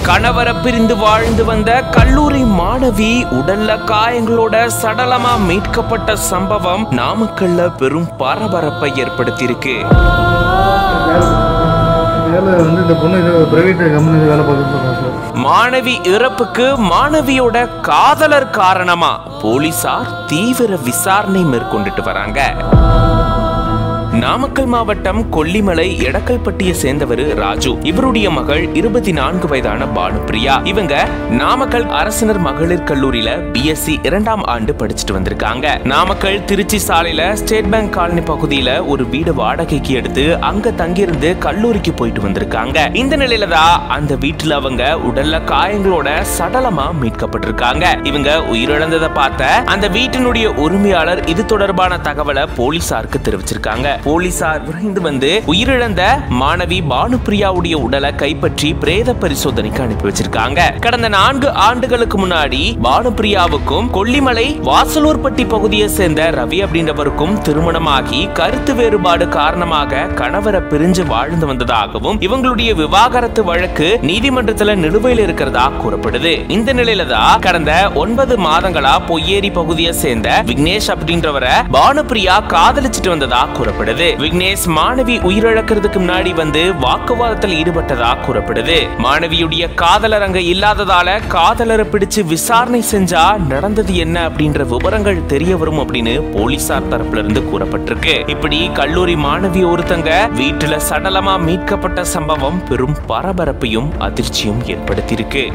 கணவரை பிரிந்து வாழ்ந்து வந்த கல்லூரி மாணவி உடல்ல காயங்களோட சடலமா மீட்கப்பட்ட சம்பவம் நாமக்கல்ல பெரும் பரபரப்பை ஏற்படுத்தியிருக்கு. மாணவி இறப்புக்கு மாணவியோட காதலர் காரணமா போலீசார் தீவிர விசாரணை மேற்கொண்டுட்டு வராங்க. நாமக்கல் மாவட்டம் கொல்லிமலை எடக்கல்பட்டியை சேர்ந்தவர் ராஜு. இவருடைய மகள் 24 வயதான பானுப்பிரியா. இவங்க நாமக்கல் அரசினர் மகளிர் கல்லூரியில BSc 2ஆம் ஆண்டு படிச்சுட்டு வந்திருக்காங்க. நாமக்கல் திருச்சி சாலையில ஸ்டேட் பேங்க் காலனி பகுதியில ஒரு வீடு வாடகைக்கு எடுத்து அங்க தங்கியிருந்து கல்லூரிக்கு போயிட்டு வந்திருக்காங்க. இந்த நிலையில தான் அந்த வீட்டுல அவங்க உடல்ல காயங்களோட சடலமா மீட்கப்பட்டிருக்காங்க. இவங்க உயிரிழந்ததை பார்த்த அந்த வீட்டினுடைய உரிமையாளர் இது தொடர்பான தகவலை போலீசாருக்கு தெரிவிச்சிருக்காங்க. போலீசார் விரைந்து வந்து உயிரிழந்த மாணவி பானுப்பிரியாவுடைய உடலை கைப்பற்றி பிரேத பரிசோதனைக்கு அனுப்பி வச்சிருக்காங்க. கடந்த 4 ஆண்டுகளுக்கு முன்னாடி பானுப்பிரியாவுக்கும் கொல்லிமலை வாசலூர்பட்டி பகுதியை சேர்ந்த ரவி அப்படின்றவருக்கும் திருமணமாகி கருத்து வேறுபாடு காரணமாக கணவரை பிரிஞ்சு வாழ்ந்து வந்ததாகவும் இவங்களுடைய விவாகரத்து வழக்கு நீதிமன்றத்துல நிலுவையில் இருக்கிறதா கூறப்படுது. இந்த நிலையில தான் கடந்த 9 மாதங்களா பொய்யேரி பகுதியை சேர்ந்த விக்னேஷ் அப்படின்றவரை பானுப்பிரியா காதலிச்சிட்டு வந்ததா கூறப்படுது. விக்னேஷ் மாணவி உயிரிழக்கிறதுக்கு முன்னாடி வந்து வாக்குவாதத்தில் ஈடுபட்டதா கூறப்படுது. மாணவியுடைய காதலர் அங்க இல்லாததால காதலரை பிடிச்சு விசாரணை செஞ்சா நடந்தது என்ன அப்படின்ற விவரங்கள் தெரிய வரும் அப்படின்னு போலீசார் தரப்புல இருந்து கூறப்பட்டிருக்கு. இப்படி கல்லூரி மாணவி ஒருத்தங்க வீட்டுல சடலமா மீட்கப்பட்ட சம்பவம் பெரும் பரபரப்பையும் அதிர்ச்சியும் ஏற்படுத்தியிருக்கு.